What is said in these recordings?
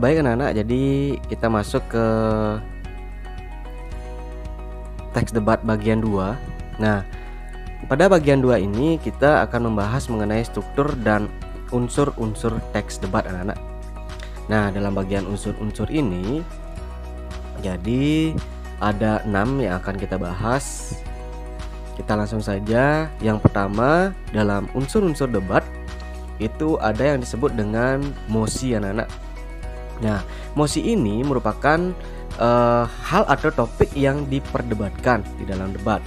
Baik anak-anak, jadi kita masuk ke teks debat bagian 2. Nah, pada bagian 2 ini kita akan membahas mengenai struktur dan unsur-unsur teks debat anak-anak. Nah, dalam bagian unsur-unsur ini jadi ada 6 yang akan kita bahas. Kita langsung saja. Yang pertama, dalam unsur-unsur debat itu ada yang disebut dengan mosi anak-anak. Nah, mosi ini merupakan hal atau topik yang diperdebatkan di dalam debat.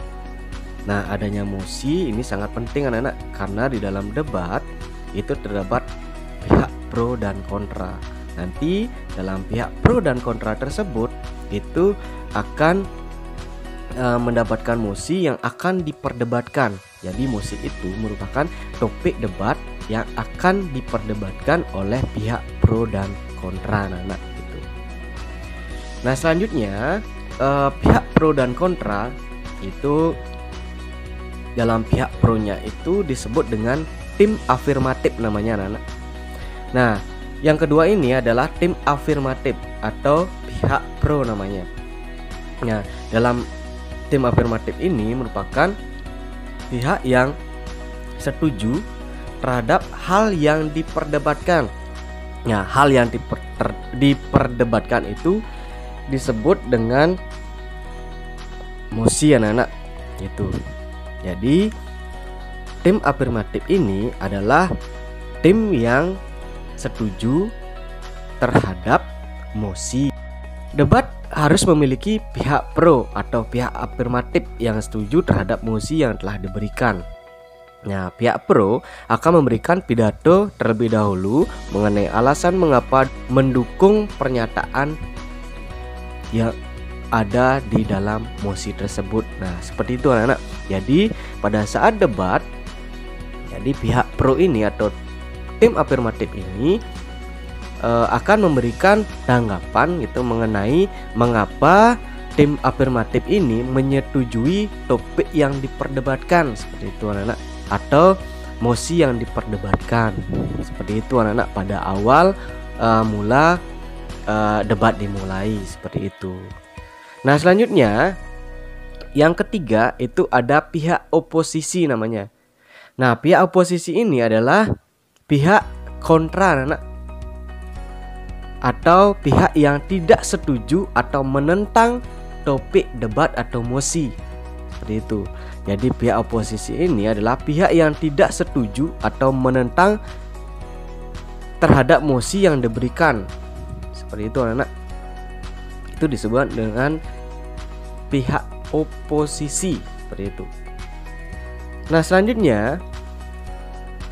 Nah, adanya mosi ini sangat penting anak-anak, karena di dalam debat itu terdapat pihak pro dan kontra. Nanti dalam pihak pro dan kontra tersebut itu akan mendapatkan mosi yang akan diperdebatkan. Jadi mosi itu merupakan topik debat yang akan diperdebatkan oleh pihak pro dan kontra anak-anak gitu. Nah, selanjutnya pihak pro dan kontra itu dalam pihak pro-nya itu disebut dengan tim afirmatif namanya anak-anak. Nah, yang kedua ini adalah tim afirmatif atau pihak pro namanya. Nah, dalam tim afirmatif ini merupakan pihak yang setuju terhadap hal yang diperdebatkan. Nah, hal yang diperdebatkan itu disebut dengan mosi anak-anak gitu. Jadi tim afirmatif ini adalah tim yang setuju terhadap mosi. Debat harus memiliki pihak pro atau pihak afirmatif yang setuju terhadap mosi yang telah diberikan. Nah, pihak pro akan memberikan pidato terlebih dahulu mengenai alasan mengapa mendukung pernyataan yang ada di dalam mosi tersebut. Nah, seperti itu anak-anak. Jadi pada saat debat, jadi pihak pro ini atau tim afirmatif ini akan memberikan tanggapan gitu mengenai mengapa tim afirmatif ini menyetujui topik yang diperdebatkan, seperti itu anak-anak, atau mosi yang diperdebatkan, seperti itu anak-anak, pada awal mula debat dimulai, seperti itu. Nah, selanjutnya yang ketiga itu ada pihak oposisi namanya. Nah, pihak oposisi ini adalah pihak kontra anak-anak, atau pihak yang tidak setuju atau menentang topik debat atau mosi, seperti itu. Jadi pihak oposisi ini adalah pihak yang tidak setuju atau menentang terhadap mosi yang diberikan, seperti itu anak-anak. Itu disebut dengan pihak oposisi, seperti itu. Nah, selanjutnya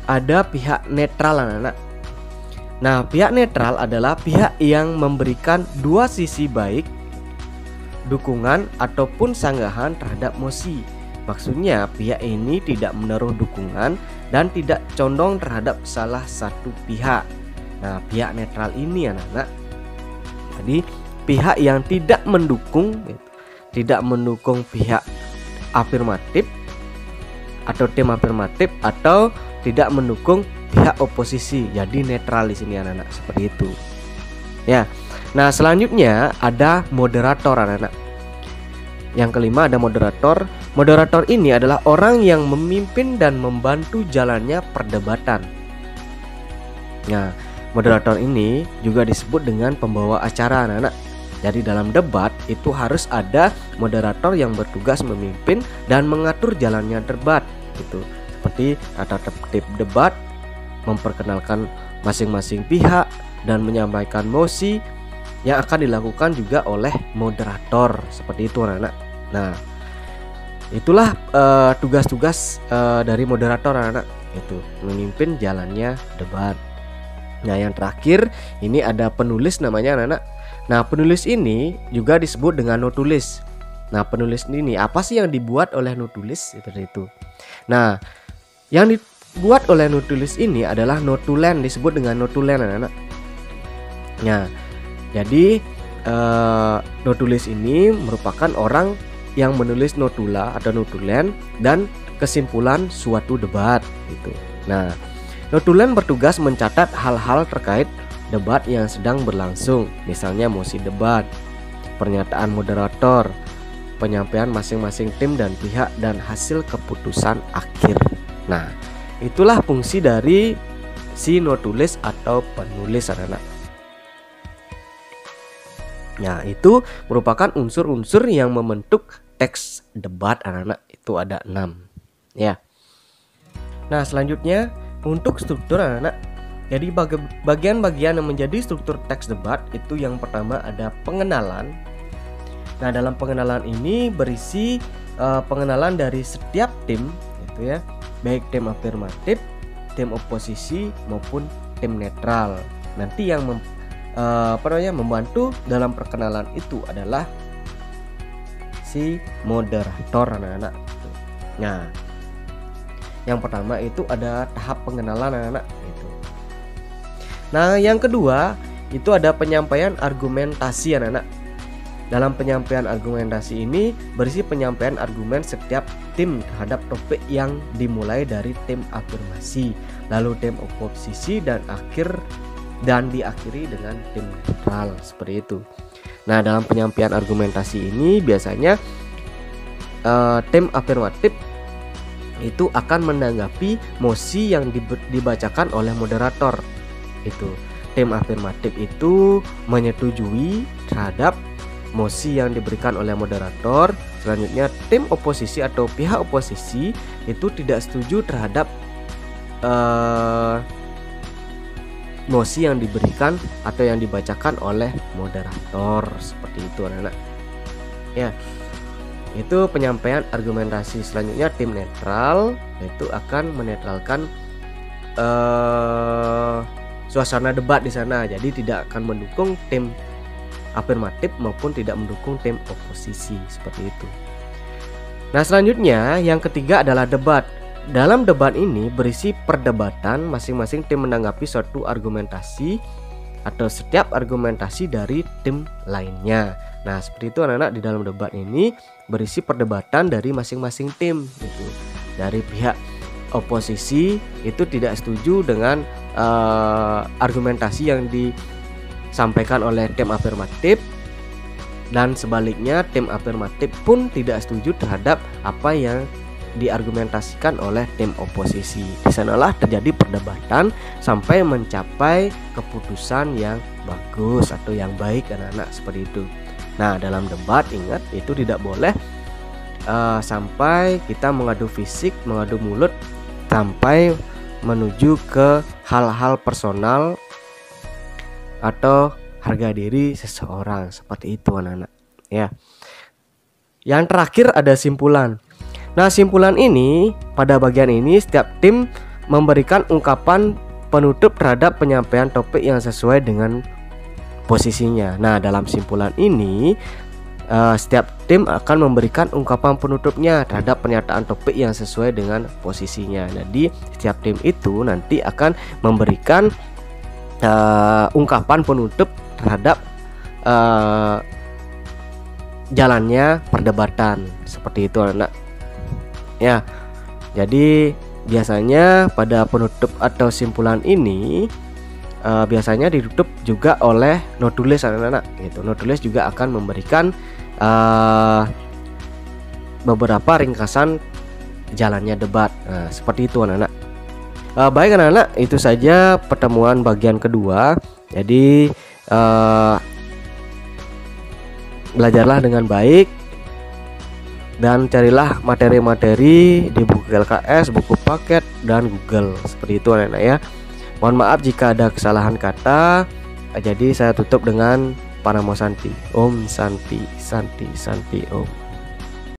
ada pihak netral anak-anak. Nah, pihak netral adalah pihak yang memberikan dua sisi baik, dukungan ataupun sanggahan terhadap mosi. Maksudnya pihak ini tidak menaruh dukungan dan tidak condong terhadap salah satu pihak. Nah, pihak netral ini anak-anak, jadi pihak yang tidak mendukung pihak afirmatif atau tim afirmatif, atau tidak mendukung pihak oposisi. Jadi netral di sini anak-anak, seperti itu. Ya. Nah, selanjutnya ada moderator anak-anak. Yang kelima ada moderator. Moderator ini adalah orang yang memimpin dan membantu jalannya perdebatan. Nah, moderator ini juga disebut dengan pembawa acara anak-anak. Jadi dalam debat itu harus ada moderator yang bertugas memimpin dan mengatur jalannya debat gitu. Seperti tata tertib debat, memperkenalkan masing-masing pihak, dan menyampaikan mosi yang akan dilakukan juga oleh moderator, seperti itu anak-anak. Nah, itulah tugas-tugas dari moderator anak-anak, itu memimpin jalannya debat. Nah, yang terakhir ini ada penulis namanya anak-anak. Nah, penulis ini juga disebut dengan notulis. Nah, penulis ini apa sih yang dibuat oleh notulis? Seperti itu. Nah, yang dibuat oleh notulis ini adalah notulen, disebut dengan notulen anak-anak. Nah, jadi notulis ini merupakan orang yang menulis notula atau notulen dan kesimpulan suatu debat gitu. Nah, notulen bertugas mencatat hal-hal terkait debat yang sedang berlangsung, misalnya mosi debat, pernyataan moderator, penyampaian masing-masing tim dan pihak, dan hasil keputusan akhir. Nah, itulah fungsi dari si notulis atau penulis anak-anak. Nah, itu merupakan unsur-unsur yang membentuk teks debat anak-anak. Itu ada 6 ya. Nah, selanjutnya untuk struktur anak-anak. Jadi bagian-bagian yang menjadi struktur teks debat itu yang pertama ada pengenalan. Nah, dalam pengenalan ini berisi pengenalan dari setiap tim gitu ya, baik tim afirmatif, tim oposisi maupun tim netral. Nanti yang membantu dalam perkenalan itu adalah si moderator anak-anak. Nah, yang pertama itu ada tahap pengenalan anak-anak gitu. Nah, yang kedua itu ada penyampaian argumentasi anak-anak. Dalam penyampaian argumentasi ini berisi penyampaian argumen setiap tim terhadap topik yang dimulai dari tim afirmasi, lalu tim oposisi dan diakhiri dengan tim netral, seperti itu. Nah, dalam penyampaian argumentasi ini biasanya tim afirmatif itu akan menanggapi mosi yang dibacakan oleh moderator. Itu tim afirmatif itu menyetujui terhadap mosi yang diberikan oleh moderator. Selanjutnya tim oposisi atau pihak oposisi itu tidak setuju terhadap mosi yang diberikan atau yang dibacakan oleh moderator, seperti itu anak-anak ya. Itu penyampaian argumentasi. Selanjutnya tim netral itu akan menetralkan suasana debat di sana, jadi tidak akan mendukung tim afirmatif maupun tidak mendukung tim oposisi, seperti itu. Nah, selanjutnya yang ketiga adalah debat. Dalam debat ini berisi perdebatan, masing-masing tim menanggapi suatu argumentasi atau setiap argumentasi dari tim lainnya. Nah, seperti itu anak-anak, di dalam debat ini berisi perdebatan dari masing-masing tim gitu. Dari pihak oposisi itu tidak setuju dengan argumentasi yang disampaikan oleh tim afirmatif, dan sebaliknya tim afirmatif pun tidak setuju terhadap apa yang diargumentasikan oleh tim oposisi. Di sanalah terjadi perdebatan sampai mencapai keputusan yang bagus atau yang baik anak-anak, seperti itu. Nah, dalam debat ingat itu tidak boleh sampai kita mengadu fisik, mengadu mulut, sampai menuju ke hal-hal personal atau harga diri seseorang, seperti itu anak-anak ya. Yang terakhir ada simpulan. Nah, simpulan ini, pada bagian ini setiap tim memberikan ungkapan penutup terhadap penyampaian topik yang sesuai dengan posisinya. Nah, dalam simpulan ini setiap tim akan memberikan ungkapan penutupnya terhadap pernyataan topik yang sesuai dengan posisinya. Jadi setiap tim itu nanti akan memberikan ungkapan penutup terhadap jalannya perdebatan, seperti itu anak ya. Jadi biasanya pada penutup atau simpulan ini biasanya ditutup juga oleh notulis anak-anak gitu. Notulis juga akan memberikan beberapa ringkasan jalannya debat. Nah, seperti itu anak-anak. Baik anak-anak, itu saja pertemuan bagian kedua. Jadi belajarlah dengan baik dan carilah materi-materi di buku LKS, buku paket, dan Google, seperti itu anak-anak ya. Mohon maaf jika ada kesalahan kata. Jadi saya tutup dengan Panamo Santi. Om Santi, Santi, Santi Om.